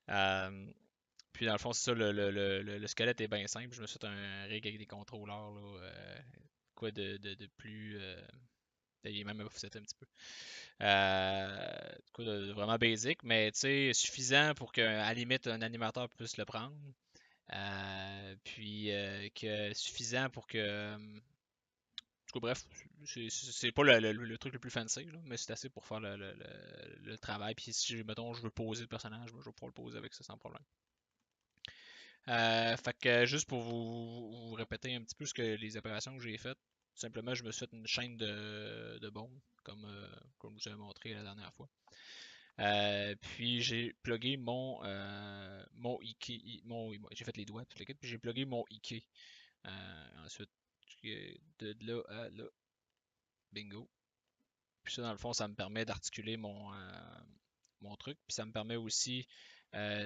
Euh, Puis dans le fond, c'est ça, le squelette est bien simple. Je me suis fait un rig avec des contrôleurs, là, quoi de plus. Il est même offset un petit peu. Quoi de vraiment basic, mais tu sais, suffisant pour qu'à la limite un animateur puisse le prendre. Puis que suffisant pour que. En tout cas, bref, c'est pas le truc le plus fancy, là, mais c'est assez pour faire le travail. Puis si, mettons, je veux poser le personnage, ben, je vais pouvoir le poser avec ça sans problème. Fait que juste pour vous répéter un petit peu les opérations que j'ai faites, tout simplement, je me suis fait une chaîne de bombes, comme je vous avais montré la dernière fois. Puis j'ai plugué mon Ikey, j'ai fait les doigts, puis j'ai plugué mon Ikey. Ensuite, de là à là, bingo. Puis ça, dans le fond, ça me permet d'articuler mon truc. Puis ça me permet aussi,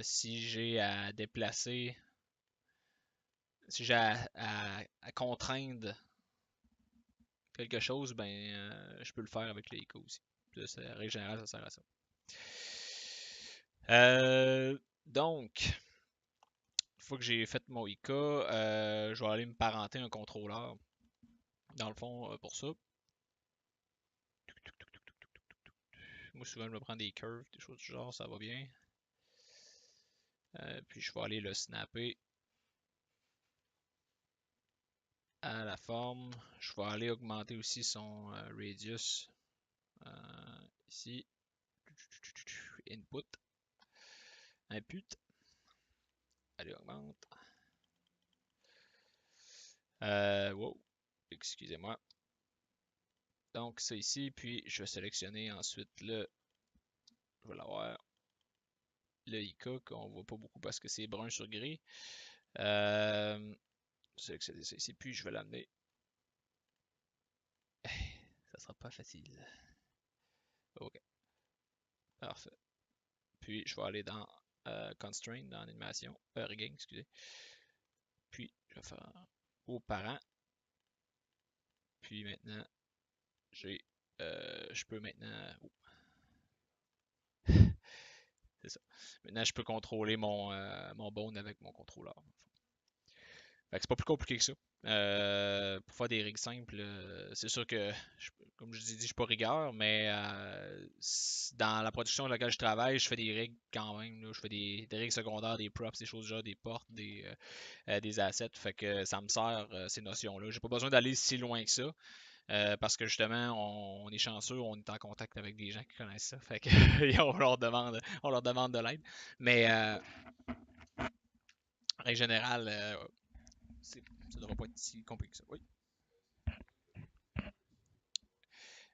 si j'ai à déplacer, si j'ai à contraindre quelque chose, ben, je peux le faire avec les ICO aussi. Puis en règle générale, ça sert à ça. Donc, une fois que j'ai fait mon IK, je vais aller me parenter un contrôleur, dans le fond, pour ça. Moi, souvent, je me prends des curves, des choses du genre, ça va bien. Puis, je vais aller le snapper à la forme. Je vais aller augmenter aussi son radius ici. Input. Input. Allez, augmente. Wow. Excusez-moi. Donc, ça ici. Puis, je vais sélectionner ensuite je vais l'avoir, le IK qu'on voit pas beaucoup parce que c'est brun sur gris. Sélectionner ça ici. Puis, je vais l'amener. Ça sera pas facile. Ok. Parfait. Puis, je vais aller dans Constraint, dans animation. Rigging, excusez. Puis, je vais faire aux parents. Puis maintenant, je peux maintenant. Oh, c'est ça. Maintenant, je peux contrôler mon bone avec mon contrôleur. Fait que c'est pas plus compliqué que ça. Pour faire des rigs simples, c'est sûr que, comme je vous ai dit, je suis pas rigueur, mais dans la production dans laquelle je travaille, je fais des rigs quand même. Là. Je fais des rigs secondaires, des props, des choses genre, des portes, des assets. Fait que ça me sert ces notions-là. J'ai pas besoin d'aller si loin que ça. Parce que justement, on est chanceux, on est en contact avec des gens qui connaissent ça. Fait que on leur demande de l'aide. Mais en règle générale, ça devrait pas être si compliqué que ça. Oui.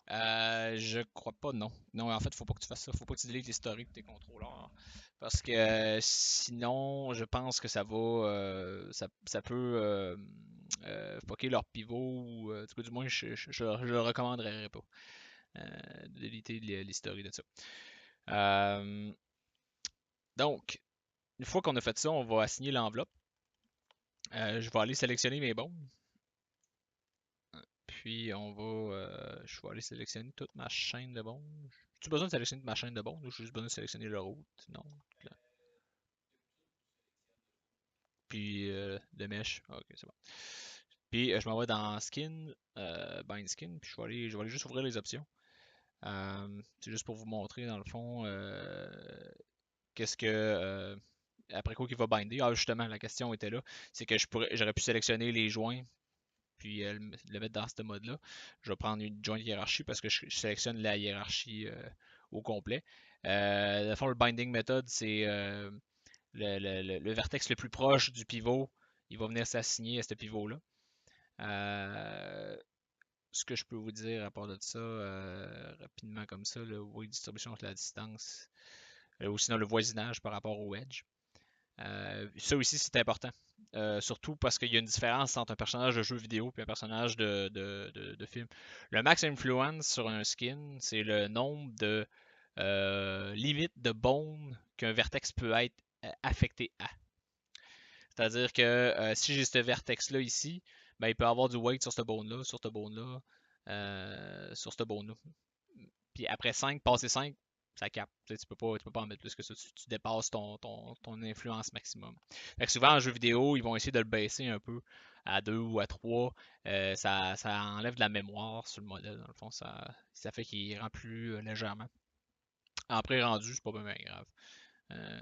Je crois pas, non. Non, en fait, faut pas que tu fasses ça. Faut pas que tu délègues l'historique de tes contrôleurs. Parce que sinon, je pense que ça peut fucker leur pivot. Ou, en tout cas, du moins, je le recommanderais pas. De déliter l'historique de ça. Euh, donc, une fois qu'on a fait ça, on va assigner l'enveloppe. Je vais aller sélectionner mes bombes. Puis je vais aller sélectionner toute ma chaîne de bombes. As-tu besoin de sélectionner toute ma chaîne de bombes ou j'ai juste besoin de sélectionner le route? Non. Puis le mesh. Ah, ok, c'est bon. Puis je m'en vais dans Skin, Bind Skin, puis je vais aller juste ouvrir les options. C'est juste pour vous montrer dans le fond qu'est-ce que après quoi qu'il va binder. Ah justement, la question était là. C'est que j'aurais pu sélectionner les joints puis le mettre dans ce mode-là. Je vais prendre une joint hiérarchie parce que je sélectionne la hiérarchie au complet. Dans le fond, le binding method, c'est le vertex le plus proche du pivot. Il va venir s'assigner à ce pivot-là. Ce que je peux vous dire à part de ça, rapidement comme ça, le weight distribution entre la distance, aussi dans le voisinage par rapport au edge. Ça aussi, c'est important. Surtout parce qu'il y a une différence entre un personnage de jeu vidéo et un personnage de film. Le max influence sur un skin, c'est le nombre de limites de bone qu'un vertex peut être affecté à. C'est-à-dire que si j'ai ce vertex-là ici, ben, il peut avoir du weight sur ce bone-là, sur ce bone-là, sur ce bone-là. Puis après 5, passer 5, ça capte. Tu peux pas en mettre plus que ça. Tu dépasses ton influence maximum. Fait que souvent en jeu vidéo, ils vont essayer de le baisser un peu à 2 ou à 3. Ça enlève de la mémoire sur le modèle. Dans le fond, ça fait qu'il rend plus légèrement. En pré-rendu, c'est pas bien grave.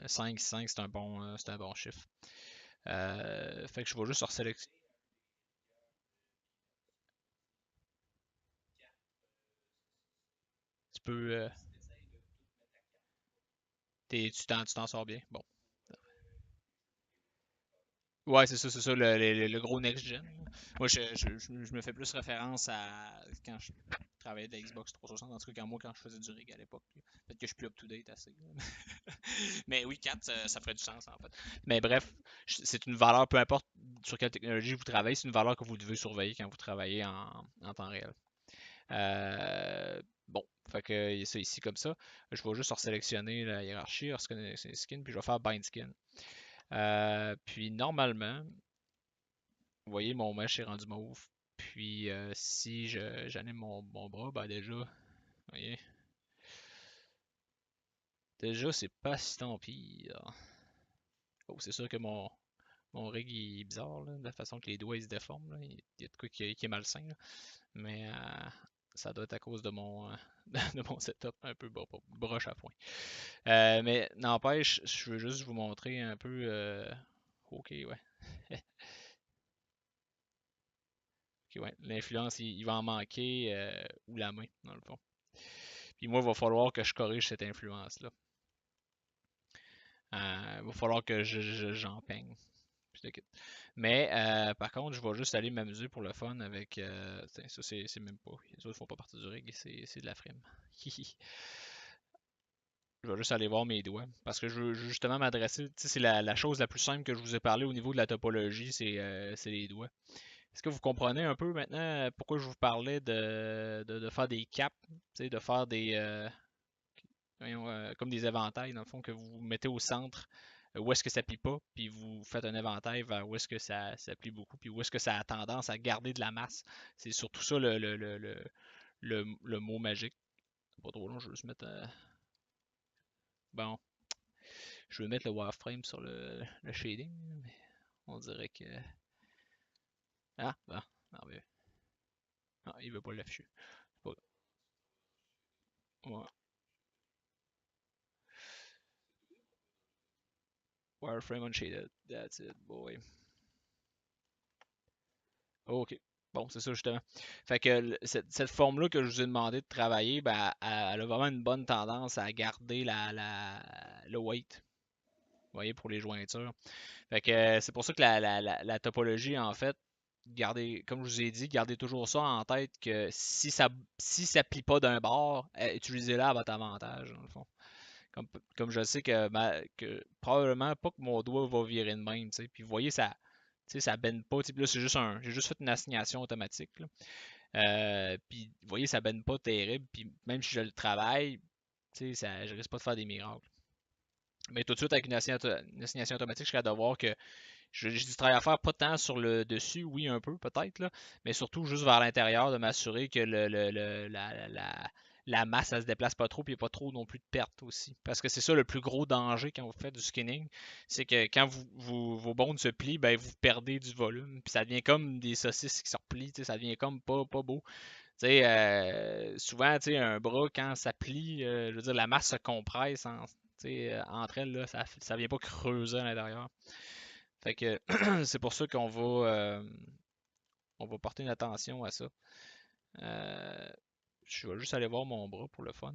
5 c'est un bon chiffre. Fait que je vais juste resélectionner. Tu peux. Tu t'en sors bien. Bon. Ouais, c'est ça, le gros next-gen. Moi, je me fais plus référence à quand je travaillais de la Xbox 360, en tout cas quand je faisais du rig à l'époque. Peut-être que je suis plus up-to-date assez. Mais oui, 4, ça ferait du sens en fait. Mais bref, c'est une valeur, peu importe sur quelle technologie vous travaillez, c'est une valeur que vous devez surveiller quand vous travaillez en temps réel. Bon, fait que il y a ça ici comme ça. Je vais juste sélectionner la hiérarchie, reconnaître les skins, puis je vais faire bind skin. Puis normalement, vous voyez, mon mesh est rendu mauve. Puis si j'anime mon bras, ben déjà, vous voyez, déjà c'est pas si tant pire. Oh, c'est sûr que mon rig il est bizarre, là, de la façon que les doigts ils se déforment. Là. Il y a de quoi qui est malsain. Là. Mais ça doit être à cause de mon, de mon setup un peu broche à point. Mais n'empêche, je veux juste vous montrer un peu. Ok, ouais. Ok, ouais. L'influence, il va en manquer ou la main, dans le fond. Puis moi, il va falloir que je corrige cette influence-là. Il va falloir que j'en peigne. Mais par contre, je vais juste aller m'amuser pour le fun avec. Tiens, ça, c'est même pas. Les autres font pas partie du rig, c'est de la frime. Je vais juste aller voir mes doigts. Parce que je veux justement m'adresser. Tu sais, c'est la chose la plus simple que je vous ai parlé au niveau de la topologie, c'est les doigts. Est-ce que vous comprenez un peu maintenant pourquoi je vous parlais de faire des caps, tu sais, de faire des, comme des éventails, dans le fond, que vous mettez au centre où est-ce que ça plie pas, puis vous faites un éventail vers où est-ce que ça plie beaucoup, puis où est-ce que ça a tendance à garder de la masse. C'est surtout ça le mot magique. Pas trop long, je vais juste mettre. Bon, je vais mettre le wireframe sur le shading, mais on dirait que. Ah, bon, non, mais. Ah, il veut pas l'afficher. Pas... Ouais. Wireframe unshaded. That's it, boy. OK. Bon, c'est ça justement. Fait que cette forme-là que je vous ai demandé de travailler, ben, elle a vraiment une bonne tendance à garder le weight. Vous voyez, pour les jointures. Fait que c'est pour ça que la topologie, en fait, gardez, comme je vous ai dit, gardez toujours ça en tête que si ça plie pas d'un bord, utilisez-la à votre avantage, dans le fond. Comme je sais que probablement pas que mon doigt va virer de même, tu sais. Puis vous voyez, ça bend pas. Là, j'ai juste fait une assignation automatique. Là. Puis vous voyez, ça bend pas terrible. Puis même si je le travaille, je risque pas de faire des miracles. Mais tout de suite, avec une assignation automatique, je serais de voir que j'ai du travail à faire, pas tant sur le dessus, oui, un peu peut-être, là, mais surtout juste vers l'intérieur, de m'assurer que la masse, elle se déplace pas trop, puis il n'y a pas trop non plus de pertes aussi. Parce que c'est ça le plus gros danger quand vous faites du skinning, c'est que quand vos bondes se plient, ben, vous perdez du volume, puis ça devient comme des saucisses qui se replient, ça devient comme pas beau. Souvent, un bras, quand ça plie, je veux dire, la masse se compresse entre elles, là, ça vient pas creuser à l'intérieur. Fait que c'est pour ça on va porter une attention à ça. Euh, je vais juste aller voir mon bras pour le fun.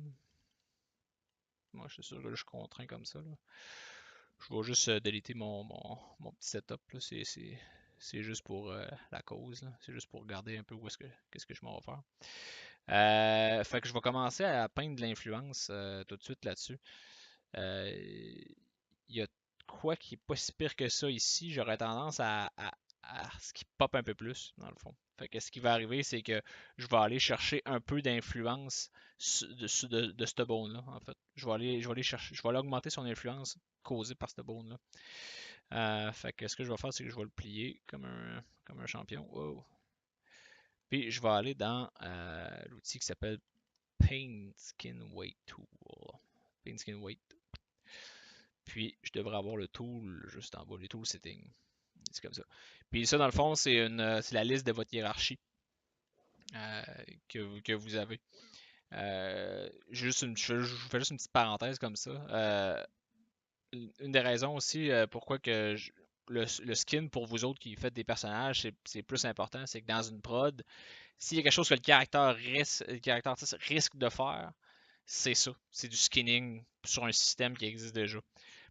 Moi, je suis sûr que là, je suis contraint comme ça. Là. Je vais juste déliter mon petit setup. Là. C'est juste pour la cause. là. C'est juste pour regarder un peu qu'est-ce que je m'en vais faire. Fait que je vais commencer à peindre de l'influence tout de suite là-dessus. Euh, Il y a quoi qui est pas si pire que ça ici. J'aurais tendance à ce qui pop un peu plus, dans le fond. Fait que ce qui va arriver, c'est que je vais aller chercher un peu d'influence de ce bone-là, en fait. Je vais aller chercher, je vais aller augmenter son influence causée par ce bone-là. Fait que ce que je vais faire, c'est que je vais le plier comme un champion. Wow. Puis je vais aller dans l'outil qui s'appelle Paint Skin Weight Tool. paint skin weight. Puis je devrais avoir le tool juste en bas, les tool settings. C'est comme ça. Puis ça, dans le fond, c'est la liste de votre hiérarchie que vous avez. Je vous fais juste une petite parenthèse comme ça. Une des raisons aussi pourquoi que le skin pour vous autres qui faites des personnages, c'est plus important, c'est que dans une prod, s'il y a quelque chose que le caractère artiste risque de faire, c'est ça. C'est du skinning sur un système qui existe déjà.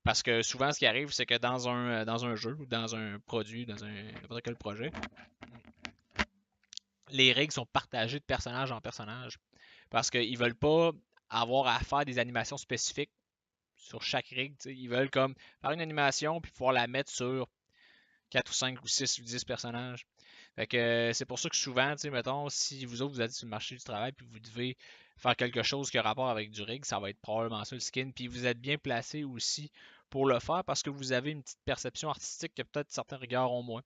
Parce que souvent, ce qui arrive, c'est que dans un jeu ou dans un produit, dans n'importe quel projet, les règles sont partagées de personnage en personnage. Parce qu'ils veulent pas avoir à faire des animations spécifiques sur chaque rig. Ils veulent comme faire une animation puis pouvoir la mettre sur 4 ou 5 ou 6 ou 10 personnages. Fait que c'est pour ça que souvent, mettons, si vous autres vous êtes sur le marché du travail puis vous devez faire quelque chose qui a rapport avec du rig, ça va être probablement ça le skin. Puis vous êtes bien placé aussi pour le faire parce que vous avez une petite perception artistique que peut-être certains regards ont moins.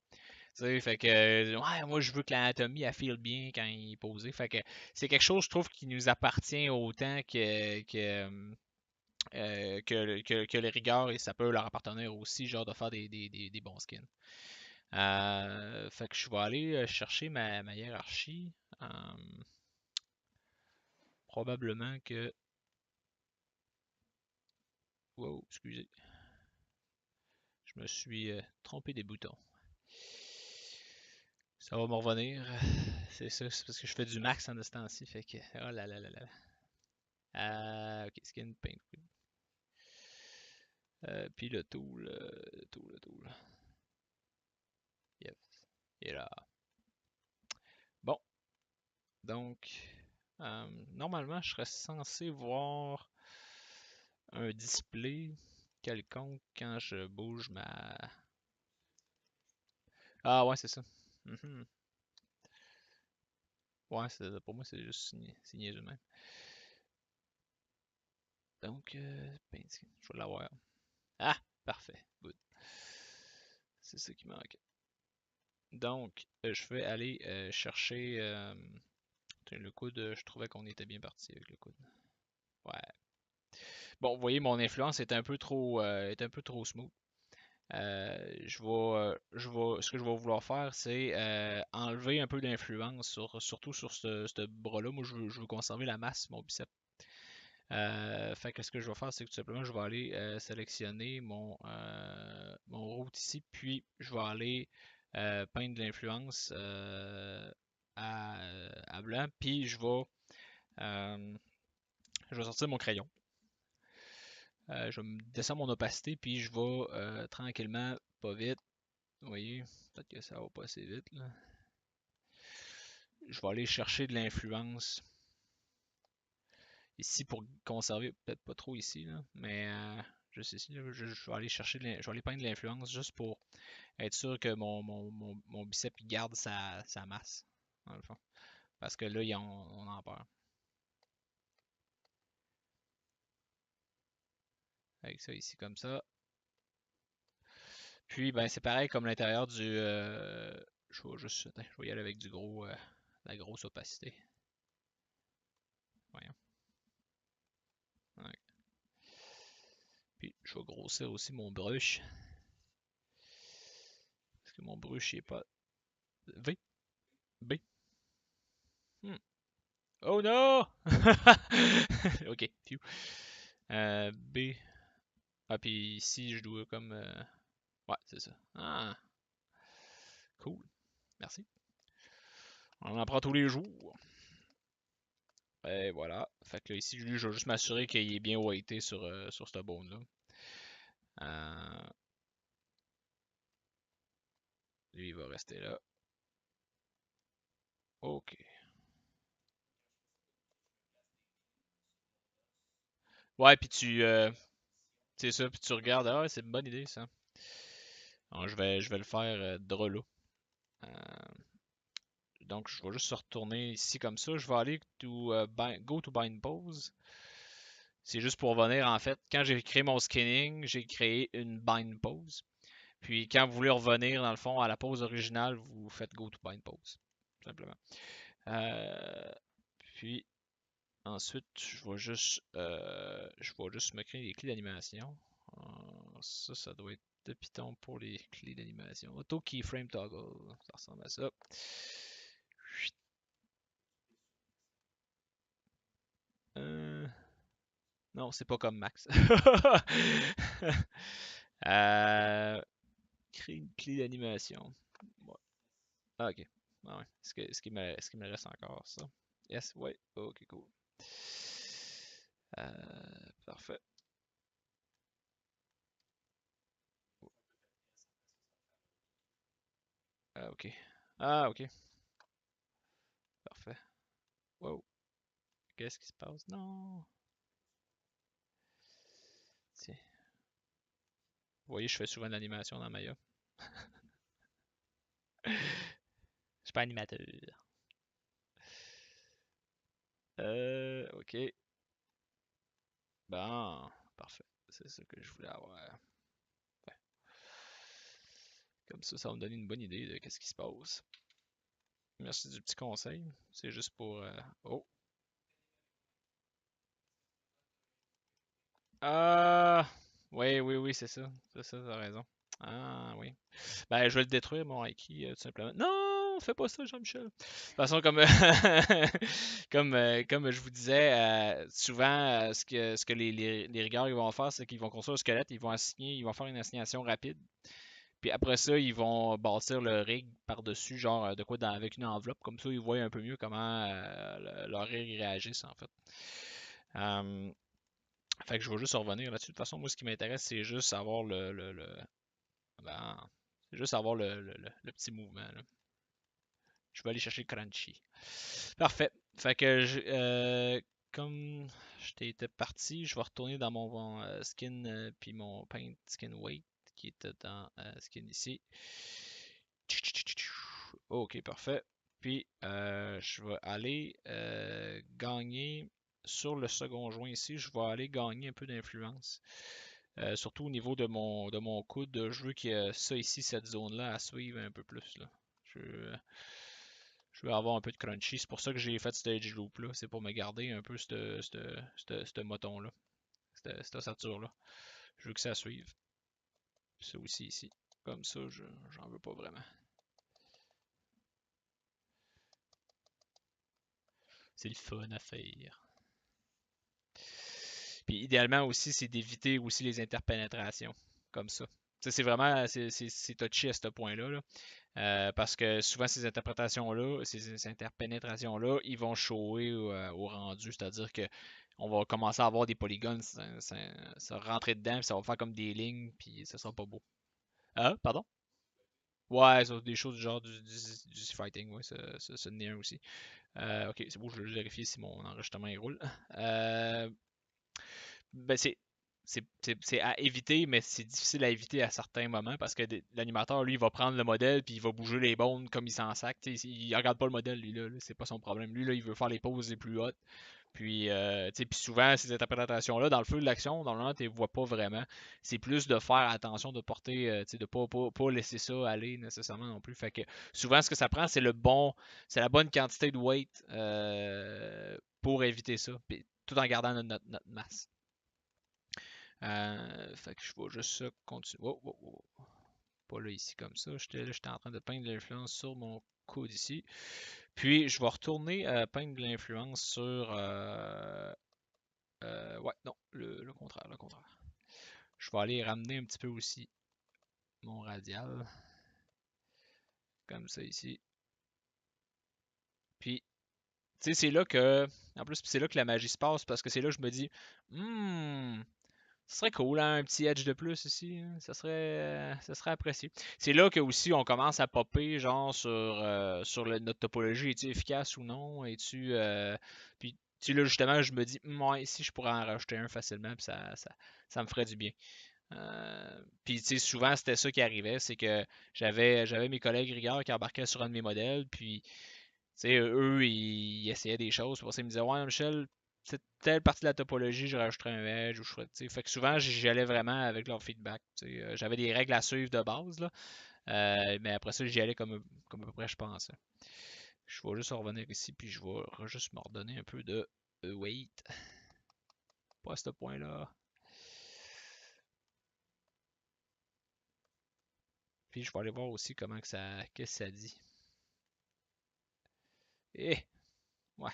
Fait que ouais, moi je veux que l'anatomie elle feel bien quand il est posé. Fait que c'est quelque chose, je trouve, qui nous appartient autant que les rigueurs et ça peut leur appartenir aussi, genre de faire des bons skins. Fait que je vais aller chercher ma hiérarchie. Euh, Probablement que. Wow, excusez. Je me suis trompé des boutons. Ça va me revenir. C'est ça, c'est parce que je fais du max en ce temps-ci. Fait que. Oh là là là là. Ok, skin paint. Puis le tool. Le tool. Yep. Et là. Bon. Donc. Normalement, je serais censé voir un display quelconque quand je bouge ma. Ah ouais, c'est ça. Mhm. Ouais, pour moi, c'est juste signé de même. Donc, ben, je vais l'avoir. Ah, parfait. Good. C'est ça qui manque. Donc, je vais aller chercher le coude. Je trouvais qu'on était bien parti avec le coude. Ouais. Bon, vous voyez, mon influence est un peu trop smooth. Ce que je vais vouloir faire, c'est enlever un peu d'influence, surtout sur ce bras-là. Moi, je veux conserver la masse, mon bicep. Fait que ce que je vais faire, c'est que tout simplement, je vais aller sélectionner mon route ici, puis je vais aller peindre de l'influence à blanc, puis je vais sortir mon crayon. Je vais me descendre mon opacité, puis je vais tranquillement, pas vite, vous voyez, peut-être que ça va pas assez vite là. Je vais aller chercher de l'influence ici pour conserver, peut-être pas trop ici, là, mais juste ici, là, je vais aller chercher je vais aller peindre de l'influence juste pour être sûr que mon bicep il garde sa masse, dans le fond. Parce que là, on en perd. Avec ça ici comme ça. Puis ben c'est pareil comme l'intérieur du. Je vais juste. Attends, je vais y aller avec la grosse opacité. Voyons. Ouais. Puis je vais grossir aussi mon brush. Parce que mon brush il est pas. V. B. Hmm. Oh no! Ok, phew. B. Ah, puis ici, je dois comme. Ouais, c'est ça. Ah, cool. Merci. On en prend tous les jours. Et voilà. Fait que là, ici, lui, je vais juste m'assurer qu'il est bien weighté sur ce bone-là. Lui, il va rester là. Ok. Ouais, puis c'est ça, puis tu regardes. Ah, ouais, c'est une bonne idée, ça. Alors, je vais le faire de là. Euh, donc, je vais juste se retourner ici comme ça. Je vais aller go to bind pose. C'est juste pour venir, en fait, quand j'ai créé mon skinning, j'ai créé une bind pose. Puis quand vous voulez revenir, dans le fond, à la pose originale, vous faites go to bind pose. Tout simplement. Euh, puis, Ensuite, je vais juste me créer les clés d'animation. Ça doit être de Python pour les clés d'animation. Auto keyframe toggle, ça ressemble à ça. Euh, non, c'est pas comme Max. euh, Créer une clé d'animation. Ouais. Ah, ok. Ah ouais. Est-ce qu'il me reste encore ça? Yes, ouais. Ok, cool. Parfait. Ah, ok. Ah, ok. Parfait. Wow. Qu'est-ce qui se passe? Non. Tiens. Vous voyez, je fais souvent de l'animation dans Maya. Je suis pas animateur. Ok. Bon. Parfait. C'est ça que je voulais avoir. Ouais. Comme ça va me donner une bonne idée de qu'est-ce qui se passe. Merci du petit conseil. C'est juste pour. Oh. Ah! Oui, oui, oui, c'est ça. C'est ça, t'as raison. Ah, oui. Ben, je vais le détruire, mon Aiki, tout simplement. Non, fais pas ça, Jean-Michel. De toute façon, comme, comme je vous disais, souvent, ce que les rigueurs ils vont faire, c'est qu'ils vont construire le squelette, ils vont faire une assignation rapide. Puis après ça, ils vont bâtir le rig par-dessus, genre de quoi avec une enveloppe. Comme ça, ils voient un peu mieux comment leur rig réagisse, en fait. Euh, Fait que je vais juste revenir là-dessus. De toute façon, moi, ce qui m'intéresse, c'est juste avoir ben, c'est juste avoir le petit mouvement, là. Je vais aller chercher Crunchy. Parfait. Fait que comme j'étais parti, je vais retourner dans mon skin puis mon paint skin weight qui était dans skin ici. Ok, parfait. Puis je vais aller gagner sur le second joint ici, je vais aller gagner un peu d'influence. Surtout au niveau de mon coude, je veux qu'il y ait ça ici, cette zone-là, à suivre un peu plus, là. Je veux avoir un peu de crunchy. C'est pour ça que j'ai fait ce edge loop là. C'est pour me garder un peu ce moton-là. Cette ossature-là. Je veux que ça suive. Ça aussi ici. Comme ça, j'en veux pas vraiment. C'est le fun à faire. Puis idéalement aussi, c'est d'éviter aussi les interpénétrations. Comme ça. Ça, c'est vraiment c'est touché à ce point-là. Là. Parce que souvent ces interprétations-là, ces interpénétrations-là, ils vont shower au rendu, c'est-à-dire que on va commencer à avoir des polygones, ça rentrer dedans, puis ça va faire comme des lignes, puis ça sera pas beau. Ah, pardon? Ouais, ça, des choses du genre du fighting, ouais, ça en est un aussi. Ok, c'est bon, je vais vérifier si mon enregistrement il roule. Euh, ben c'est à éviter, mais c'est difficile à éviter à certains moments parce que l'animateur, lui, il va prendre le modèle puis il va bouger les bones comme il s'en sac. Il regarde pas le modèle, lui, là, c'est pas son problème. Lui, là, il veut faire les poses les plus hautes. Puis, puis souvent, ces interprétations-là, dans le feu de l'action, normalement, tu les vois pas vraiment. C'est plus de faire attention, de porter, de pas laisser ça aller nécessairement non plus. Fait que souvent, ce que ça prend, c'est la bonne quantité de weight pour éviter ça, puis tout en gardant notre masse. Fait que je vais juste continuer. Oh, oh, oh. Pas là ici comme ça. J'étais en train de peindre de l'influence sur mon coude ici. Puis je vais retourner peindre de l'influence sur. Ouais, non, le contraire, le contraire. Je vais aller ramener un petit peu aussi mon radial. Comme ça ici. Puis, tu sais, c'est là que. En plus, c'est là que la magie se passe parce que c'est là que je me dis. Ce serait cool, hein, un petit edge de plus ici, hein. Ça serait apprécié. C'est là que aussi on commence à popper genre sur notre topologie. Es-tu efficace ou non? Puis tu sais, là justement, je me dis, moi ici je pourrais en rajouter un facilement, puis ça me ferait du bien. Puis tu sais, souvent c'était ça qui arrivait, c'est que j'avais mes collègues rigueurs qui embarquaient sur un de mes modèles, puis tu sais, eux, ils essayaient des choses. Pour ça, ils me disaient, ouais, Michel, cette telle partie de la topologie, je rajouterais un edge ou je ferais, tu sais. Fait que souvent, j'y allais vraiment avec leur feedback. Tu sais. J'avais des règles à suivre de base, là. Mais après ça, j'y allais comme à peu près je pensais. Je vais juste revenir ici, puis je vais juste me redonner un peu de Wait. Pas à ce point-là. Puis je vais aller voir aussi comment que ça. Qu'est-ce que ça dit. Eh! Ouais.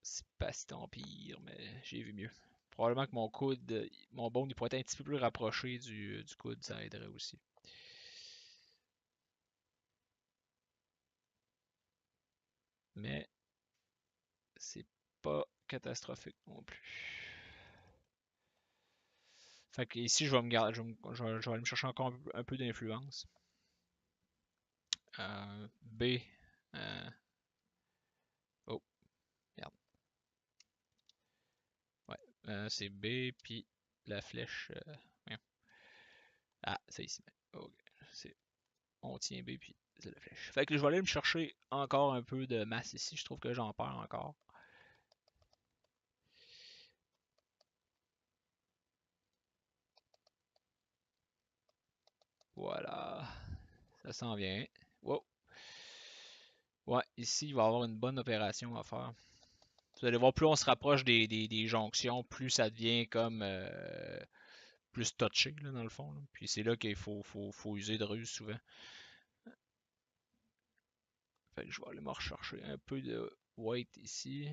C'est pas si tant pire, mais j'ai vu mieux. Probablement que mon coude, mon bone, il pourrait être un petit peu plus rapproché du coude, ça aiderait aussi. Mais c'est pas catastrophique non plus. Fait que ici, je vais me garder, je vais aller me chercher encore un peu d'influence. B. euh, oh, merde. Ouais, c'est B, puis la flèche. Ah, c'est ici. Ok, c'est on tient B, puis c'est la flèche. Fait que je vais aller me chercher encore un peu de masse ici. Je trouve que j'en perds encore. Voilà. Ça s'en vient. Wow. Ouais, ici, il va y avoir une bonne opération à faire. Vous allez voir, plus on se rapproche des jonctions, plus ça devient comme plus touché, là, dans le fond. Là. Puis c'est là qu'il faut user de ruse souvent. Fait que je vais aller me rechercher un peu de weight ici.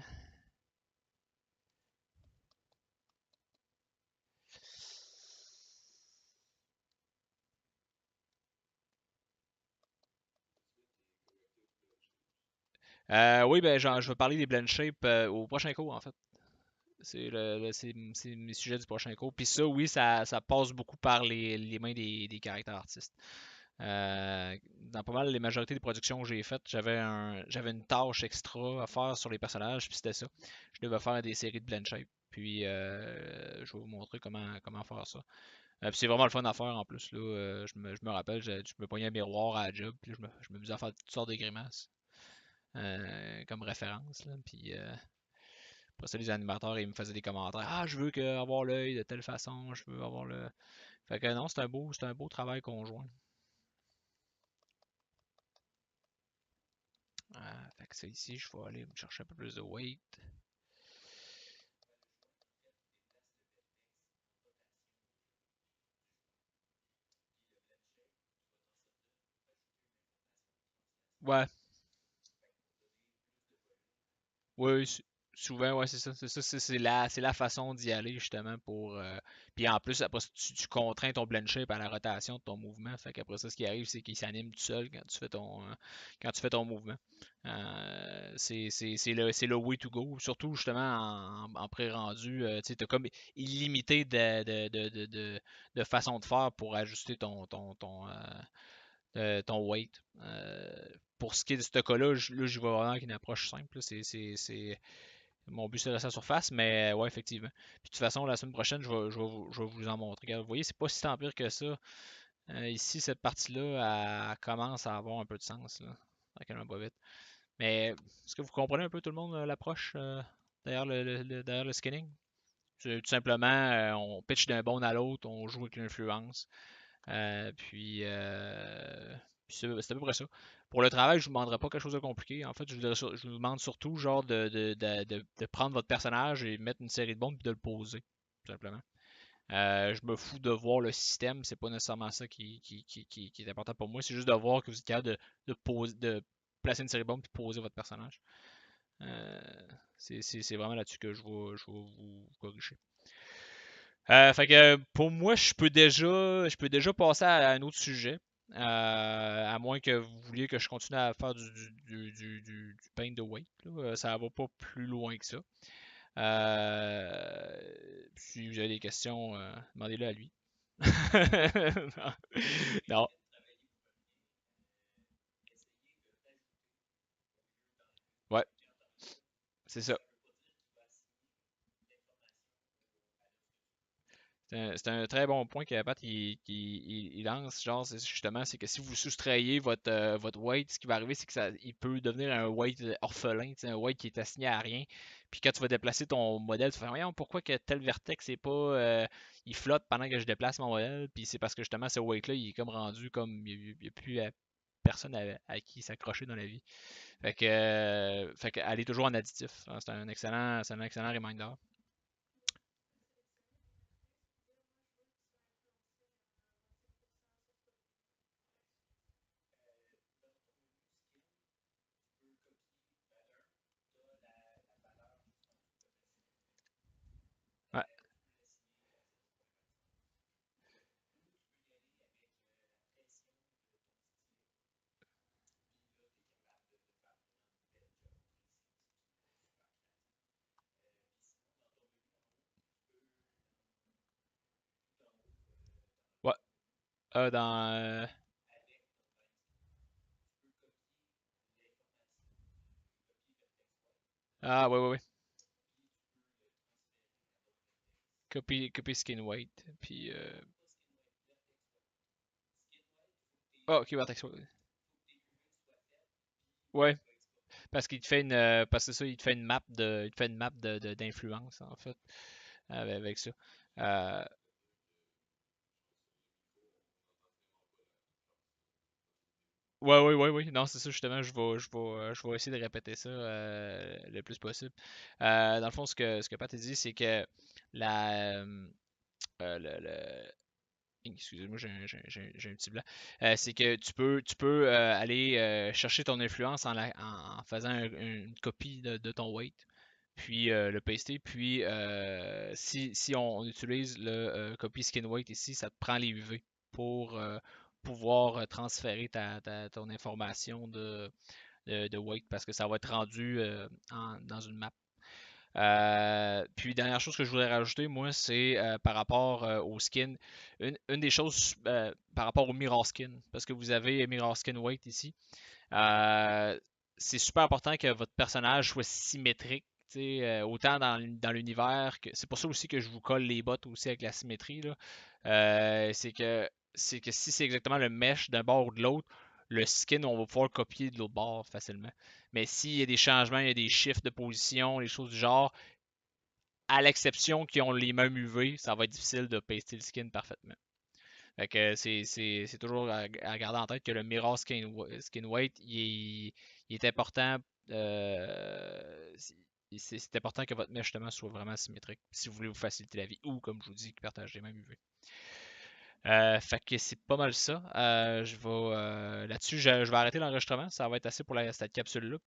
Oui, ben je vais parler des blend shape au prochain cours en fait. C'est mes sujets du prochain cours. Puis ça, oui, ça passe beaucoup par les mains des caractères artistes. Dans pas mal les majorités des productions que j'ai faites, j'avais une tâche extra à faire sur les personnages, puis c'était ça. Je devais faire des séries de blend shape. Puis je vais vous montrer comment faire ça. Puis c'est vraiment le fun à faire en plus. Là, je me rappelle, je me pognais un miroir à la job, puis je m'amusais à faire toutes sortes de grimaces comme référence. Là, puis après ça, les animateurs, ils me faisaient des commentaires. Ah, je veux avoir l'œil de telle façon, je veux avoir le. Fait que non, c'est un beau travail conjoint. Fait que ça ici, je vais aller me chercher un peu plus de weight. Ouais, oui, souvent, ouais, c'est ça. C'est ça, c'est la façon d'y aller justement pour. Puis en plus, après, tu contrains ton blend shape à la rotation de ton mouvement. Fait qu'après ça, ce qui arrive, c'est qu'il s'anime tout seul quand tu fais ton mouvement. C'est le way to go. Surtout justement en pré-rendu. Tu as comme illimité de façon de faire pour ajuster ton weight. Pour ce qui est de ce cas-là, là, je vais vraiment avec une approche simple. Là. Mon but, c'est de rester à la surface, mais ouais, effectivement. Puis de toute façon, la semaine prochaine, je vais vous en montrer. Regarde, vous voyez, c'est pas si tant pire que ça. Ici, cette partie-là, elle commence à avoir un peu de sens. Là. Tranquillement, pas vite. Mais est-ce que vous comprenez un peu tout le monde l'approche derrière le skinning? C'est tout simplement, on pitch d'un bon à l'autre, on joue avec l'influence. Puis c'est à peu près ça. Pour le travail, je ne vous demanderai pas quelque chose de compliqué. En fait, je vous demande surtout genre de prendre votre personnage et mettre une série de bombes et de le poser, tout simplement. Je me fous de voir le système, c'est pas nécessairement ça qui est important pour moi. C'est juste de voir que vous êtes capable de placer une série de bombes et poser votre personnage. Euh, c'est vraiment là-dessus que je vais vous corriger. Fait que pour moi, je peux déjà passer à un autre sujet. À moins que vous vouliez que je continue à faire du paint de weight. Là. Ça va pas plus loin que ça. Si vous avez des questions, demandez-le à lui. Non, ouais, c'est ça. C'est un très bon point que Pat il lance. Genre, justement, c'est que si vous soustrayez votre weight, ce qui va arriver, c'est que il peut devenir un weight orphelin, un weight qui est assigné à rien. Puis quand tu vas déplacer ton modèle, tu fais, voyons, pourquoi que tel vertex, c'est pas. Il flotte pendant que je déplace mon modèle. Puis c'est parce que justement, ce weight-là, il est comme rendu comme. Il n'y a plus personne à qui s'accrocher dans la vie. Fait que elle est toujours en additif, hein. C'est un excellent reminder. Ouais. Ouais. Dans. Ah, ouais, ouais, ouais. Copy skin weight. Puis. Oh, ok, Vertex. Ouais. Parce qu'il te fait une. Parce que c'est ça, il te fait une map il te fait une map d'influence, en fait, avec ça. Euh, Ouais, ouais, ouais, ouais. Non, c'est ça, justement, je vais essayer de répéter ça le plus possible. Dans le fond, ce que Pat a dit, c'est que la, excusez-moi, j'ai un petit blanc. C'est que tu peux aller chercher ton influence en faisant une copie de ton weight, puis le paster. Puis si on utilise le copy skin weight ici, ça te prend les UV pour pouvoir transférer ton information de weight parce que ça va être rendu dans une map. Puis, dernière chose que je voudrais rajouter, moi, c'est par rapport au skin. Une des choses par rapport au Mirror Skin, parce que vous avez Mirror Skin Weight ici. euh, c'est super important que votre personnage soit symétrique. Autant dans l'univers que. C'est pour ça aussi que je vous colle les bottes aussi avec la symétrie, là. C'est que si c'est exactement le mesh d'un bord ou de l'autre, le skin, on va pouvoir le copier de l'autre bord facilement. Mais s'il y a des changements, il y a des shifts de position, les choses du genre, à l'exception qu'ils ont les mêmes UV, ça va être difficile de paster le skin parfaitement. Fait que c'est toujours à garder en tête que le mirror skin weight, il est important. C'est important que votre mesh justement soit vraiment symétrique si vous voulez vous faciliter la vie ou comme je vous dis, qui partagent les mêmes UV. Fait que c'est pas mal ça. Là-dessus, je vais arrêter l'enregistrement. Ça va être assez pour cette capsule-là.